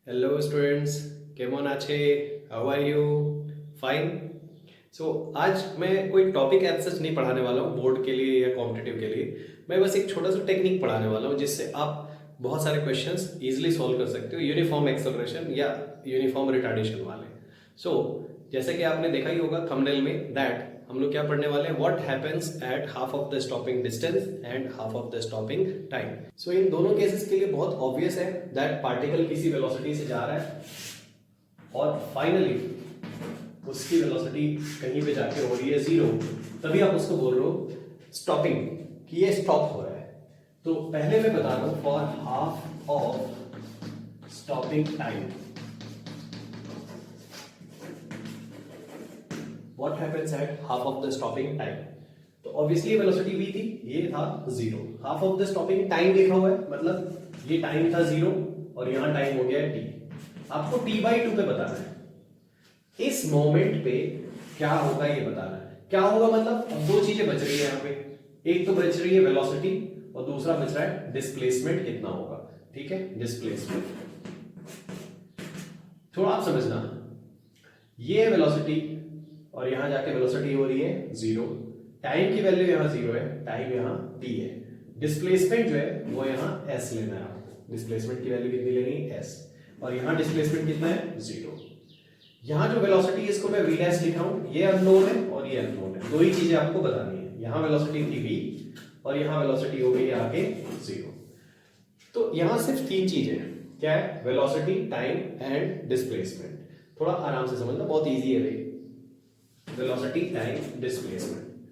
Hello students, केमन आछे? How are you? Fine. So आज मैं कोई टॉपिक एज सच नहीं पढ़ाने वाला हूँ बोर्ड के लिए या कॉम्पिटिटिव के लिए। मैं बस एक छोटा सा टेक्निक पढ़ाने वाला हूँ जिससे आप बहुत सारे क्वेश्चंस इजीली सॉल्व कर सकते हो, यूनिफॉर्म एक्सेलरेशन या यूनिफॉर्म रिटार्डेशन वाले। सो जैसे कि आपने देखा ही होगा थंबनेल में दैट हम लोग क्या पढ़ने वाले हैं, what happens at half of the stopping distance and half of the stopping time. So इन दोनों केसेस के लिए बहुत ऑब्वियस है दैट पार्टिकल किसी वेलोसिटी से जा रहा है और फाइनली उसकी वेलोसिटी कहीं पे जाके हो रही है जीरो, तभी आप उसको बोल रहे हो स्टॉपिंग, कि ये स्टॉप हो रहा है। तो पहले मैं बता रहा हूं for half of stopping time what happens at half of the stopping time. तो ऑब्वियसली वेलोसिटी v थी, ये था zero. Half of the stopping time लिखा हुआ है, मतलब ये टाइम था जीरो और यहां टाइम हो गया t। आपको t/2 पे बताना है इस मोमेंट पे क्या होगा, ये बताना है। क्या होगा मतलब अब दो चीजें बच रही है यहां पे, एक तो बच रही है वेलोसिटी और दूसरा बच रहा है डिस्प्लेसमेंट कितना होगा। ठीक है, डिस्प्लेसमेंट थोड़ा आप समझना, ये वेलोसिटी और यहां जाके वेलोसिटी हो रही है जीरो, टाइम की वैल्यू यहां जीरो है, टाइम यहां t है। डिस्प्लेसमेंट जो है वो यहां s लेना है आपको, डिस्प्लेसमेंट की वैल्यू कितनी लेनी है s, और यहां डिस्प्लेसमेंट कितना है जीरो। यहां जो वेलोसिटी है इसको मैं v डैश लिखा हूं, ये अननोन है और ये अननोन है, दो ही चीजें आपको बतानी है। यहां वेलोसिटी थी v और यहां वेलोसिटी हो गई आगे जीरो। तो यहां सिर्फ तीन चीजें हैं, क्या है? Velocity, time and displacement. थोड़ा आराम से समझना, बहुत इजी है भाई। Velocity, time, displacement.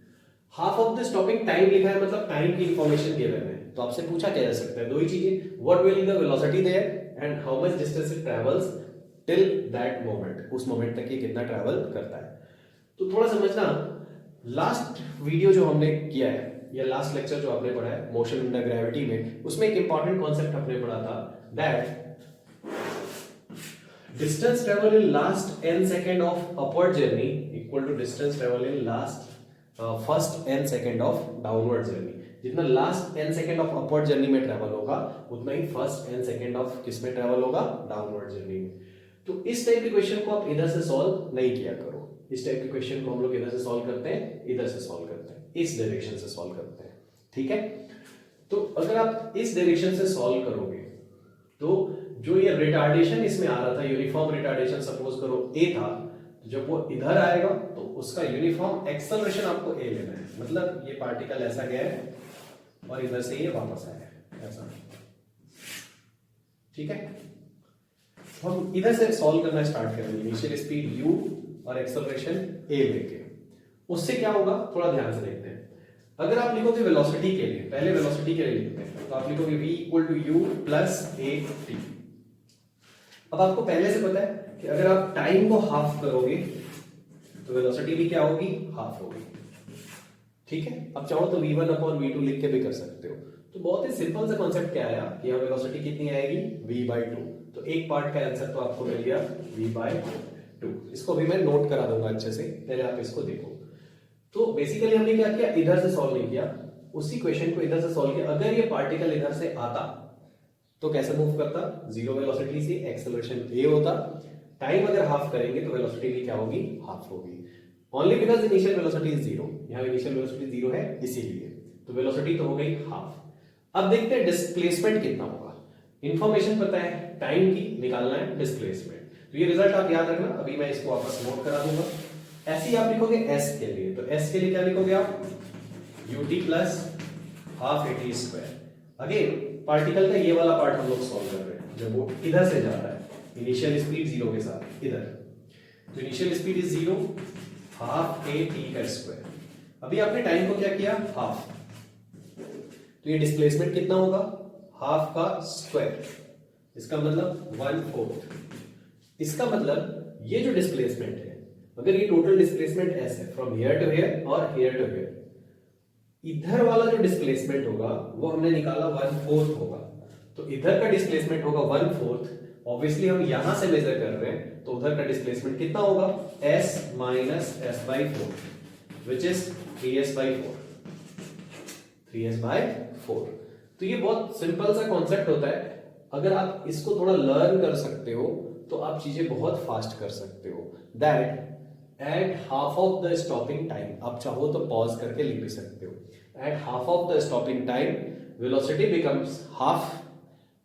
Half of the stopping time लिखा है मतलब टाइम की इंफॉर्मेशन गिवन है, तो आपसे पूछा क्या जा सकता है? दो ही चीजें, what will be the velocity there and how much distance it travels till that moment, उस मोमेंट तक ये कितना ट्रैवल करता है। तो थोड़ा समझना, लास्ट वीडियो जो हमने किया है या लास्ट लेक्चर जो आपने पढ़ा है मोशन अंडर ग्रेविटी में, उसमें एक इंपॉर्टेंट कॉन्सेप्ट हमने पढ़ा था that distance travel in last n second of upward journey equal to distance travel in last first n second of downward journey। जितना last n second of upward journey में travel होगा उतना ही first n second of किस में travel होगा, downward journey में। तो इस टाइप के क्वेश्चन को आप इधर से सॉल्व नहीं किया करो, इस टाइप के क्वेश्चन को हम लोग इधर से सॉल्व करते हैं, इधर से सॉल्व करते हैं, इस डायरेक्शन से सॉल्व करते हैं। ठीक है, तो अगर आप इस डायरेक्शन से सॉल्व करोगे तो जो ये रिटार्डेशन इसमें आ रहा था, यूनिफॉर्म रिटार्डेशन सपोज करो ए था, तो जब वो इधर आएगा तो उसका यूनिफॉर्म एक्सेलरेशन आपको ए लेना है, मतलब ये पार्टिकल ऐसा गया है और इधर से ये वापस आया है ऐसा। ठीक है, हम इधर से सॉल्व करना स्टार्ट करेंगे, इनिशियल स्पीड u और एक्सेलरेशन a लेके। उससे क्या होगा थोड़ा ध्यान से देखते हैं। अगर आप लिखोगे वेलोसिटी के लिए, पहले वेलोसिटी के लिए लिखते हैं, तो आप लिखोगे v equal to u plus a t. अब आपको पहले से पता है कि अगर आप टाइम को हाफ करोगे तो वेलोसिटी भी क्या होगी, हाफ होगी। ठीक है, अब चाहो तो v1 अपॉन v2 लिख के भी कर सकते हो। तो बहुत ही सिंपल सा कॉन्सेप्ट क्या आया कि यहाँ वेलोसिटी कितनी आएगी, v/2। तो एक पार्ट का आंसर तो आपको मिल गया v/2। इसको भी मैं नोट करा दूंगा अच्छे से, पहले आप इसको देखो। तो बेसिकली हमने क्या किया, इधर से सॉल्व नहीं किया, उसी क्वेश्चन को इधर से सॉल्व किया। अगर ये पार्टिकल इधर से आता तो कैसे मूव करता, जीरो वेलोसिटी से, एक्सेलरेशन ए होता। टाइम अगर हाफ करेंगे तो वेलोसिटी भी क्या होगी, हाफ होगी। Only because initial velocity is zero, यहां इनिशियल वेलोसिटी जीरो है इसीलिए, तो वेलोसिटी तो हो गई हाफ। अब देखते हैं डिस्प्लेसमेंट कितना होगा। इंफॉर्मेशन पता है टाइम की, निकालना है डिस्प्लेसमेंट। तो ये रिजल्ट आप याद रखना, अभी मैं इसको वापस नोट करा दूंगा। ऐसे ही आप लिखोगे s के लिए, तो s के लिए क्या लिखोगे आप, ut plus half at square. Again particle का ये वाला पार्ट हम लोग सॉल्व कर रहे हैं, जब वो इधर से जा रहा है, इनिशियल स्पीड जीरो के साथ इधर, तो initial speed is zero, half A T का स्क्वायर। अभी आपने टाइम को क्या किया, हाफ, तो ये डिस्प्लेसमेंट कितना होगा, हाफ का स्क्वायर, इसका मतलब 1/4। इसका मतलब ये जो डिस्प्लेसमेंट है, अगर ये टोटल डिस्प्लेसमेंट s है फ्रॉम हियर टू हियर और हियर टू हियर, इधर वाला जो डिस्प्लेसमेंट होगा वो हमने निकाला 1/4 होगा, तो इधर का डिस्प्लेसमेंट होगा 1/4। ऑब्वियसली हम यहां से मेजर कर रहे हैं तो उधर का डिस्प्लेसमेंट कितना होगा, s minus s/4 which is 3s/4, 3s/4। तो ये बहुत सिंपल सा कॉन्सेप्ट होता है, अगर आप इसको थोड़ा लर्न कर सकते हो तो आप चीजें बहुत फास्ट कर सकते हो। That at half of the stopping time, आप चाहो तो पॉज करके लिख भी सकते हो। Eight half of the stopping time velocity becomes half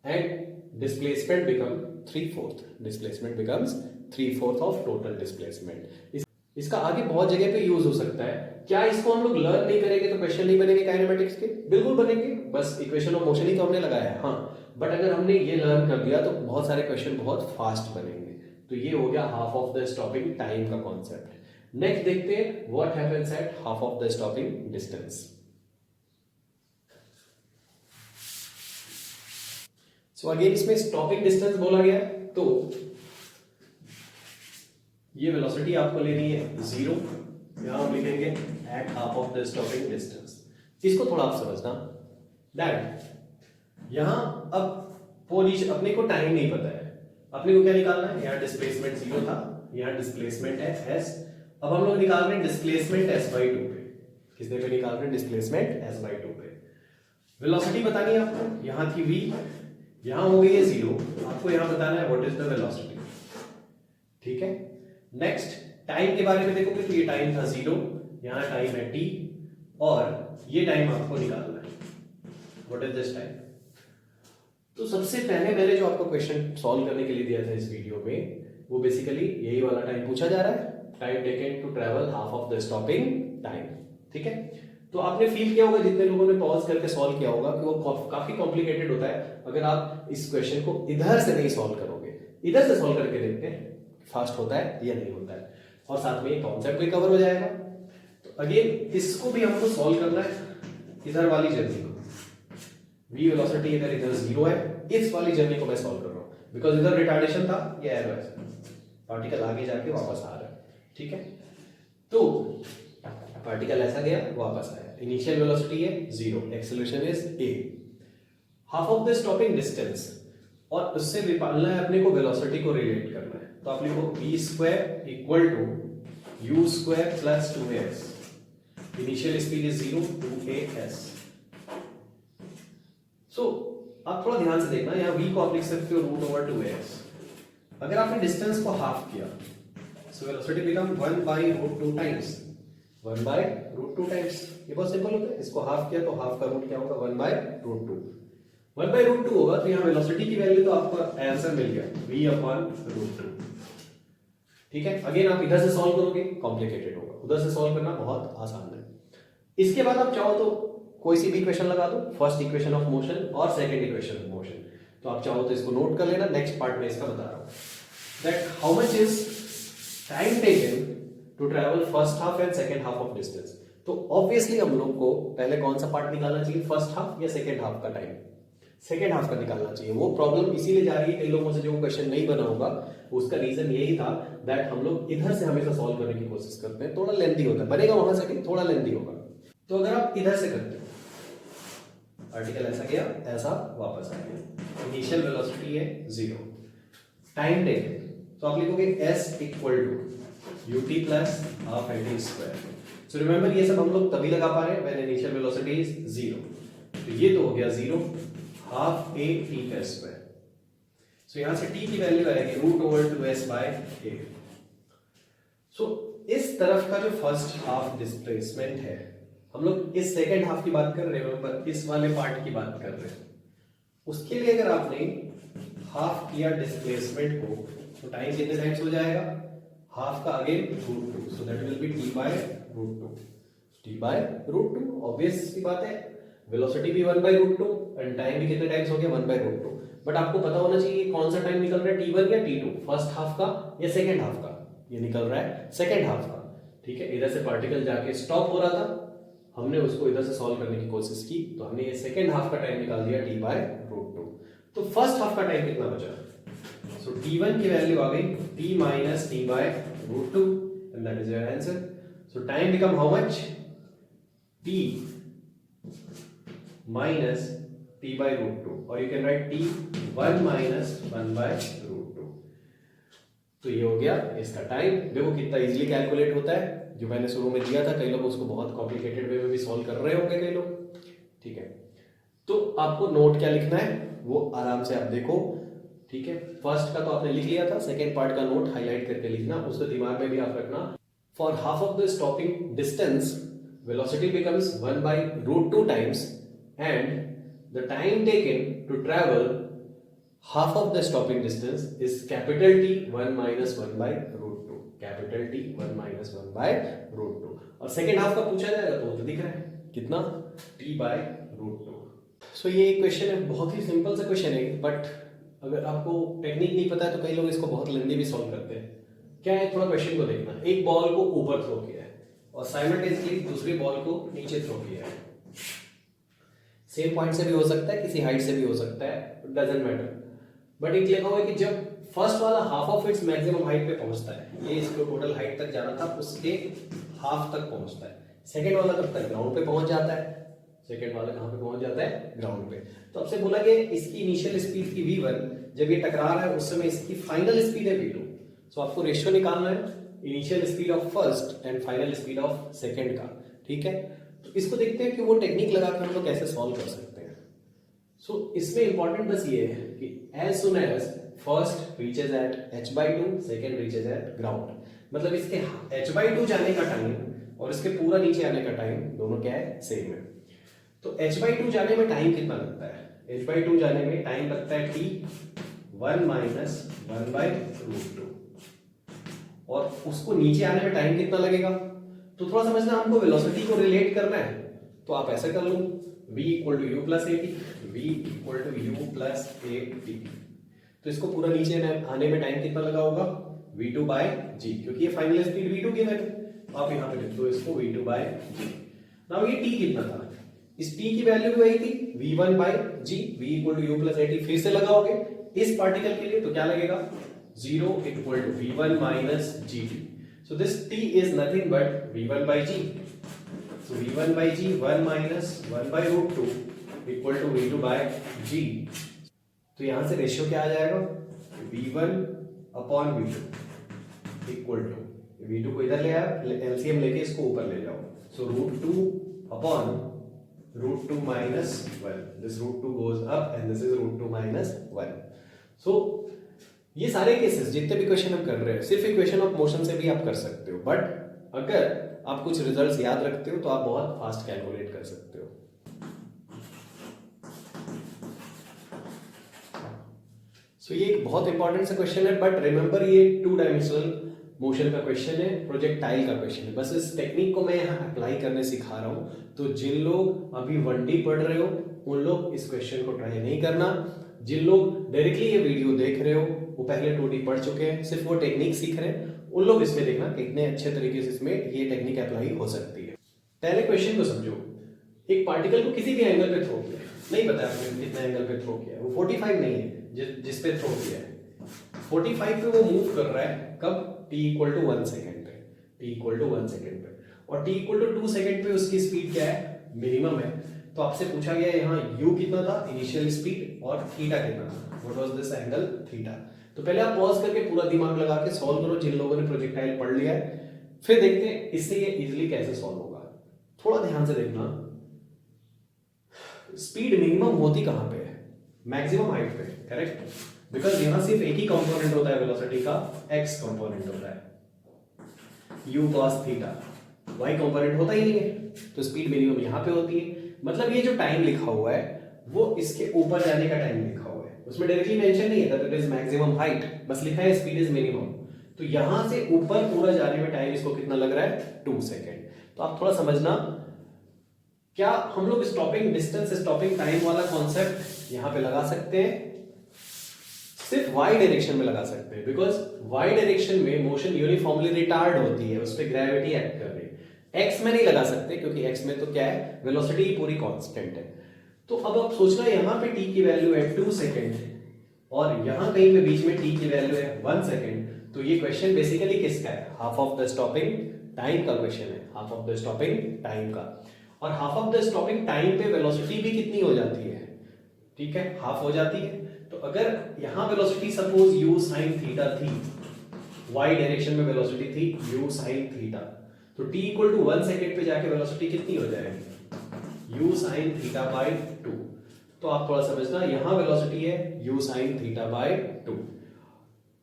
and displacement become 3/4। Displacement becomes 3/4 of total displacement. इसका आगे बहुत जगह पे यूज हो सकता है। क्या इसको हम लोग लर्न नहीं करेंगे तो क्वेश्चन नहीं बनेंगे काइनेमेटिक्स के? बिल्कुल बनेंगे, बस इक्वेशन ऑफ मोशन ही तो हमने लगाया है। हाँ, बट अगर हमने ये लर्न कर दिया तो बहुत सारे क्वेश्चन बहुत फास्ट बनेंगे। तो ये हो गया half of the stopping time का कॉन्सेप्ट। नेक्स्ट देखते हैं what happens at half of the stopping distance. So again इसमें स्टॉपिंग डिस्टेंस बोला गया है, तो ये वेलोसिटी आपको लेनी है 0, यहां हम लिखेंगे eight half of the stopping distance. इसको थोड़ा आप समझना दैट यहां अब पोजीशन अपने को टाइम नहीं पता है, अपने को क्या निकालना है? यहां डिस्प्लेसमेंट 0 था, यहां डिस्प्लेसमेंट है s। अब हम लोग निकाल रहे हैं डिस्प्लेसमेंट s/2 पे। किसने पे निकाल रहे हैं? डिस्प्लेसमेंट s/2 पे। वेलोसिटी बतानी है आपको, यहां थी v, यहां हो गई है 0, आपको यहां बताना है व्हाट इज द वेलोसिटी। ठीक है, नेक्स्ट टाइम के बारे में देखोगे तो ये टाइम था 0, यहां टाइम है t, और ये टाइम आपको निकालना है व्हाट इज दिस टाइम। तो सबसे पहले मैंने जो आपको क्वेश्चन सॉल्व करने के लिए दिया था इस वीडियो में, वो बेसिकली यही वाला टाइम पूछा जा रहा है, time taken to travel half of the stopping time. ठीक है, तो आपने फील किया होगा जितने लोगों ने पॉज करके सॉल्व किया होगा कि वो काफी कॉम्प्लिकेटेड होता है अगर आप इस क्वेश्चन को इधर से नहीं सॉल्व करोगे। इधर से सॉल्व करके देखते हैं फास्ट होता है या नहीं होता है, और साथ में ये कॉन्सेप्ट भी कवर हो जाएगा। तो अगेन इसको भी हमको सॉल्व करना है, इधर वाली जर्नी को। v वेलोसिटी इधर 0 है, इस वाली जर्नी को मैं सॉल्व कर रहा हूं बिकॉज इधर रिटार्डेशन था, ये एरो है, पार्टिकल आगे जाके वापस आ रहा है। ठीक है, तो पार्टिकल ऐसा गया वापस आया, इनिशियल वेलोसिटी है 0, acceleration is a, half of the stopping distance, और उससे निकालना है अपने को वेलोसिटी को रिलेट करना है। तो आप लिखो v² equal to u² plus 2as, initial speed is 0 2as। So आप थोड़ा ध्यान से देखना, यहाँ v को आप लिख सकते हो √2as। अगर आपने डिस्टेंस को हाफ किया so velocity become 1/√2 times, 1/√2 times. ये बहुत सिंपल होता है, इसको हाफ किया तो हाफ का रूट क्या होगा? 1/√2। 1/√2 होगा तो यहाँ वेलोसिटी की वैल्यू तो आपका आंसर मिल गया v/√2। ठीक है, अगेन आप इधर से सॉल्व करोगे कॉम्प्लिकेटेड होगा, उधर से सॉल्व करना बहुत आसान है। इसके बाद आप चाहो तो कोई सी भी इक्वेशन लगा दो, फर्स्ट इक्वेशन ऑफ मोशन और सेकंड इक्वेशन ऑफ मोशन। तो आप चाहो तो इसको नोट कर लेना, नेक्स्ट पार्ट में इसका बता रहा हूं that how much is time taken to travel first half and second half of distance. तो ऑब्वियसली हम लोग को पहले कौन सा पार्ट निकालना चाहिए, फर्स्ट हाफ या सेकंड हाफ का टाइम? सेकंड हाफ का निकालना चाहिए। वो प्रॉब्लम इसीलिए जा रही है कई लोगों से जो क्वेश्चन नहीं बना होगा, उसका रीजन यही था दैट हम लोग इधर से हमेशा सॉल्व करने की कोशिश करते हैं, थोड़ा लेंथी होता है, बनेगा वहां से थोड़ा लेंथी होगा। तो अगर आप इधर से करते हो, आर्टिकल ऐसा गया ऐसा वापस आ गया, इनिशियल वेलोसिटी है 0, टाइम टेकन तो आप लिखोगे s equal to ut plus half lt square. So remember ये सब हम लोग तभी लगा पा रहे हैं व्हेन इनिशियल वेलोसिटी इज 0। तो ये तो हो गया 0 हाफ a t का स्क्वायर। सो यहां से t की वैल्यू आएगी √2s/a। सो इस तरफ का जो फर्स्ट हाफ डिस्प्लेसमेंट है, हम लोग इस सेकेंड हाफ की बात कर रहे हैं, रिमेंबर इस वाले पार्ट की बात कर रहे हैं। उसके लिए अगर आपने हाफ किया डिस्प्लेसमेंट को तो टाइम कितने टाइम्स हो जाएगा? हाफ का again √2, so that will be t/√2। t/√2 obvious सी बात है, वेलोसिटी भी 1/√2 एंड टाइम भी कितने टाइम्स हो गया? 1/√2। बट आपको पता होना चाहिए कौन सा टाइम निकल रहा है, t1 या t2, फर्स्ट हाफ का या सेकेंड हाफ का? ये निकल रहा है सेकेंड हाफ का। ठीक है, इधर से पार्टिकल जाके स्टॉप हो रहा था, हमने उसको इधर से सॉल्व करने की कोशिश की, तो हमने ये सेकेंड हाफ का टाइम निकाल दिया t/√2। तो फर्स्ट हाफ का टाइम कितना बचा? सो t1 की वैल्यू आ गई t minus t/√2 and that is your answer. So time become how much? t minus t/√2, or you can write t1 minus 1/√2। तो ये हो गया इसका टाइम। देखो कितना इजीली कैलकुलेट होता है, जो मैंने शुरू में दिया था। कई लोग उसको बहुत कॉम्प्लिकेटेड वे में भी सॉल्व कर रहे होंगे कई लोग। ठीक है, तो आपको नोट क्या लिखना है? वो आराम से आप देखो, ठीक है। फर्स्ट का तो आपने लिख लिया था, सेकेंड पार्ट का नोट हाईलाइट करके लिखना, उसको दिमाग में भी आप रखना। For half of the stopping distance velocity becomes 1/√2 times and the time taken to travel half of the stopping distance is capital T 1 minus 1/√2, capital T 1 minus 1/√2। और सेकेंड हाफ का पूछा जाएगा तो वो तो दिख रहा है कितना, T/√2। सो ये एक क्वेश्चन है, बहुत ही सिंपल सा क्वेश्चन है, बट अगर आपको टेक्निक नहीं पता है तो कई लोग इसको बहुत लेंदी भी सॉल्व करते हैं। क्या है, थोड़ा क्वेश्चन को देखना। एक बॉल को ऊपर थ्रो किया है और साइमल्टेनियसली दूसरी बॉल को नीचे थ्रो किया है। सेम पॉइंट से भी हो सकता है, किसी हाइट से भी हो सकता है, डजंट मैटर। बट एक लिखा हुआ है कि जब फर्स्ट वाला half of its maximum height पे पहुंचता है, ये इसको टोटल हाइट तक जाना था, उसके हाफ तक पहुंचता है। सेकंड वाला कब तक, ग्राउंड पे पहुंच जाता है। सेकंड वाला कहां पे पहुंच जाता है, ग्राउंड पे। तो आपसे बोला कि इसकी इनिशियल स्पीड की v1, जब ये टकरा रहा है उस समय इसकी फाइनल स्पीड है v2। सो आपको रेशियो निकालना है initial speed of first and final speed of second का, ठीक है। तो इसको देखते हैं कि वो टेक्निक लगा कर हम लोग कैसे सॉल्व कर सकते हैं। सो इसमें इंपॉर्टेंट बस ये है कि as soon as first reaches at h/2, second reaches at ground, मतलब इसके h/2 जाने का टाइम और इसके पूरा नीचे आने का टाइम दोनों क्या है, सेम है। तो h/2 जाने में टाइम कितना लगता है, h/2 जाने में टाइम लगता है t 1 minus 1/√2, और उसको नीचे आने में टाइम कितना लगेगा। तो थोड़ा समझना, हमको वेलोसिटी को रिलेट करना है, तो आप ऐसा कर लो v = u + at, v = u + at। तो इसको पूरा नीचे आने में टाइम कितना लगा होगा, v2/g, क्योंकि ये फाइनल स्पीड v2 गिवन है, आप यहां पे लिख दो इसको v2/g। नाउ ये t कितना था, इस t की वैल्यू भी वही थी v1/g, v = u + at। फिर से लगाओगे इस पार्टिकल के लिए तो क्या लगेगा, 0 = v1 - gt। so this t is nothing but v1/g। so v1/g 1 minus 1/√2 equal to v2/g। तो यहां से रेशियो क्या आ जाएगा, v1/v2 इक्वल टू, v2 को इधर ले आया, एलसीएम लेके इसको ऊपर ले जाओ। सो √2/√2 - 1, this √2 goes up and this is √2 - 1। सो ये सारे केसेस जितने भी क्वेश्चन हम कर रहे हैं, सिर्फ इक्वेशन ऑफ मोशन से भी आप कर सकते हो, बट अगर आप कुछ रिजल्ट्स याद रखते हो तो आप बहुत फास्ट कैलकुलेट कर सकते हो। सो ये एक बहुत इंपॉर्टेंट सा क्वेश्चन है, बट रिमेंबर ये 2 डायमेंशनल मोशन का क्वेश्चन है, प्रोजेक्टाइल का क्वेश्चन है। बस इस टेक्निक को मैं यहाँ अप्लाई करने सिखा रहा हूँ, तो जिन लोग अभी 1D पढ़ रहे हो उन लोग इस क्वेश्चन को ट्राई नहीं करना। जिन लोग डायरेक्टली ये वीडियो देख रहे हो वो पहले 2D पढ़ चुके हैं, सिर्फ वो टेक्निक सीख रहे हैं, उन लोग इसमें देखना कितने अच्छे तरीके से इसमें ये टेक्निक अप्लाई हो सकती है। पहले क्वेश्चन को समझो, एक पार्टिकल को किसी भी एंगल पे थ्रो किया, नहीं पता आपने कितने एंगल पे थ्रो किया है, वो 45 नहीं है जिस पे थ्रो किया है, 45 पे वो मूव कर रहा है, कब, t = 1 सेकंड पे, t = 1 सेकंड पे, और t = 2 सेकंड पे उसकी स्पीड क्या है, मिनिमम है। तो आपसे पूछा गया यहाँ u कितना था इनिशियल स्पीड और थीटा कितना था, what was this angle theta. तो पहले आप पॉज करके पूरा दिमाग लगा के सॉल्व करो, जिन लोगों ने प्रोजेक्टाइल पढ़ लिया है, फिर देखते हैं इससे ये इजीली कैसे सॉल्व होगा। थोड़ा ध्यान से देखना, स्पीड मिनिमम होती कहां पे है, मैक्सिमम हाइट पे, करेक्ट, बिकॉज यहां सिर्फ एक ही कंपोनेंट होता है वेलोसिटी का, x कंपोनेंट होता है, u cos theta, y component होता ही नहीं है, तो स्पीड मिनिमम यहां पे होती है। मतलब ये जो टाइम लिखा हुआ है वो इसके ऊपर जाने का टाइम लिखा हुआ है, उसमें डायरेक्टली मेंशन नहीं है that it is maximum height, बस लिखा है स्पीड इज मिनिमम। तो यहां से ऊपर पूरा जाने में टाइम इसको कितना लग रहा है, 2 सेकंड। तो आप थोड़ा समझना, क्या हम लोग स्टॉपिंग डिस्टेंस स्टॉपिंग टाइम वाला कॉन्सेप्ट यहां पे लगा सकते हैं, सिर्फ y डायरेक्शन में लगा सकते हैं, बिकॉज y डायरेक्शन में मोशन यूनिफॉर्मली रिटार्ड होती है, उस पे ग्रेविटी एक्ट कर रही है। x में नहीं लगा सकते क्योंकि x में तो क्या है, वेलोसिटी पूरी कांस्टेंट है। तो अब आप सोचना, यहां पे t की वैल्यू है 2 सेकंड और यहां कहीं पे बीच में t की वैल्यू है 1 सेकंड। तो ये क्वेश्चन बेसिकली किसका है, half of the stopping time का क्वेश्चन है, half of the stopping time का। और half of the stopping time पे वेलोसिटी भी कितनी हो जाती है, ठीक है, हाफ हो जाती है। तो अगर यहां velocity suppose u sin theta थी, y डायरेक्शन में वेलोसिटी थी u sin थीटा, तो t = 1 सेकंड पे जाके वेलोसिटी कितनी हो जाएगी, u sin थीटा/2। तो आप थोड़ा समझना, यहां वेलोसिटी है u sin थीटा बाय 2।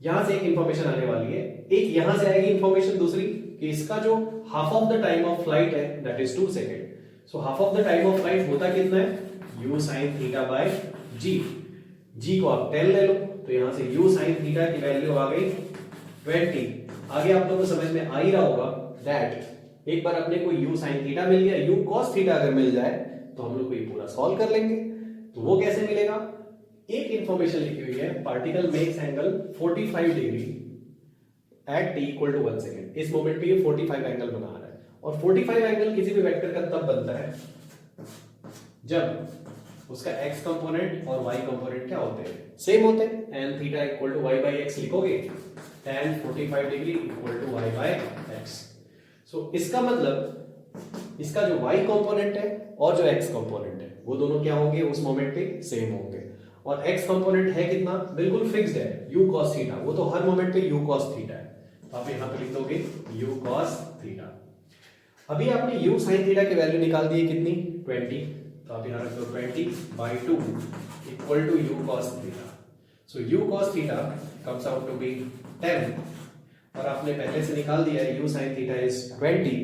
यहां से एक इंफॉर्मेशन आने वाली है, एक यहां से आएगी इंफॉर्मेशन दूसरी कि इसका जो half of the time of flight है that is 2 second. So half of the time of flight होता कितना है, u sin theta by g को आप 10 ले लो, तो यहां से u sin थीटा की वैल्यू आ गई 20। आगे आप लोगों को समझ में आ ही रहा होगा दैट एक बार अपने को u sin थीटा मिल गया, u cos थीटा अगर मिल जाए तो हम लोग को ये पूरा सॉल्व कर लेंगे। तो वो कैसे मिलेगा, एक इंफॉर्मेशन लिखी हुई है, particle makes angle 45 degree at t equal to 1 second. इस मोमेंट पे ये 45 एंगल बना रहा है, और 45 एंगल किसी भी वेक्टर का तब बनता है जब उसका x कंपोनेंट और y कंपोनेंट क्या होते हैं, सेम होते हैं। tan theta equal to y by x लिखोगे, tan 45 degree equal to y by x. So इसका मतलब इसका जो y कंपोनेंट है और जो x कंपोनेंट है वो दोनों क्या होंगे, उस मोमेंट पे सेम होंगे। और x कंपोनेंट है कितना, बिल्कुल फिक्स्ड है, u cos थीटा, वो तो हर मोमेंट पे u cos थीटा है। तो आप यहां पे लिख दोगे u cos थीटा। अभी आपने u sin थीटा की वैल्यू निकाल दी है कितनी, 20। तो आप यहां रख दो 20/2 equal to u cos theta. So u cos theta comes out to be 10, और आपने पहले से निकाल दिया है u sin थीटा इज 20।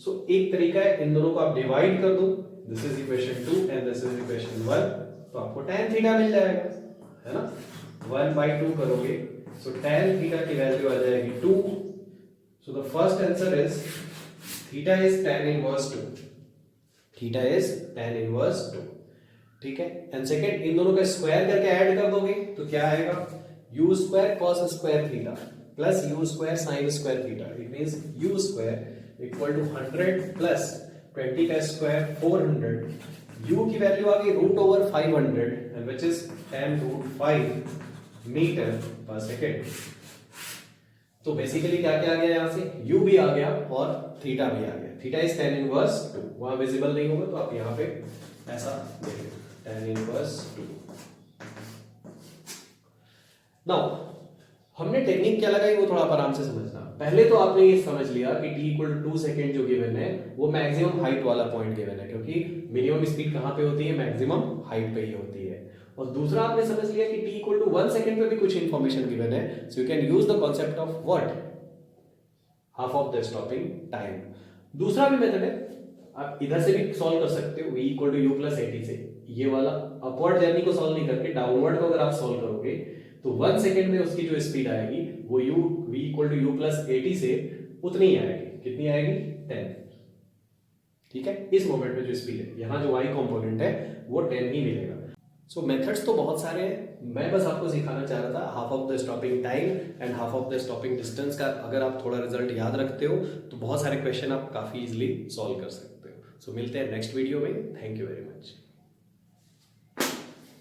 सो एक तरीका है, इन दोनों को आप डिवाइड कर दो, this is equation 2 and this is equation 1, तो आपको tan थीटा मिल जाएगा, है ना। 1/2 करोगे, सो tan थीटा की वैल्यू आ जाएगी 2। So the first answer is theta is tan inverse 2, theta is tan inverse 2, ठीक है। एंड सेकंड, इन दोनों का स्क्वायर करके ऐड कर दोगे तो क्या आएगा, u square cos square theta plus u square sin square theta, it means u square equal to 100 plus 20 का स्क्वायर 400। u की वैल्यू आ गई √500 and which is 10√5 meter per second. तो बेसिकली क्या क्या आ गया, यहां से u भी आ गया और थीटा भी आ गया। थीटा इज tan इनवर्स 2, वहां विजिबल नहीं होगा तो आप यहां पे ऐसा देखिए tan इनवर्स 2। नाउ हमने टेक्निक क्या लगाई वो थोड़ा आप आराम से समझना। पहले तो आपने ये समझ लिया कि t इक्वल टू 2 सेकेंड जो गिवन है वो मैक्सिमम हाइट वाला पॉइंट गिवन है, क्योंकि मिनिमम स्पीड कहां पे होती है, मैक्सिमम हाइट पे ही होती है। और दूसरा आपने समझ लिया कि t इक्वल टू 1 सेकेंड पे भी कुछ इंफॉर्मेशन गिवन है, so you can use the concept of what, half of the stopping time. दूसरा भी मेथड है, आप इधर से भी सॉल्व कर सकते हो, v equal to u plus 80 से। ये वाला अपवर्ड जर्नी को सॉल्व नहीं करके डाउनवर्ड को अगर आप सॉल्व करोगे तो 1 सेकेंड में उसकी जो स्पीड आएगी वो v equal to u plus 80 से उतनी ही आएगी, कितनी आएगी, 10, ठीक है। इस मोमेंट में जो स्पीड है, यहाँ जो y कंपोनेंट है वो 10 ही मिलेगा। सो मेथड्स तो बहुत सारे हैं, मैं बस आपको सिखाना चाह रहा था half of the stopping time and half of the stopping distance का अगर आप थोड़ा रिजल्ट याद रखते हो तो बहुत सारे क्वेश्चन आप काफी इजीली सॉल्व कर सकते हो। सो मिलते हैं नेक्स्ट वीडियो में, थैंक यू वेरी मच।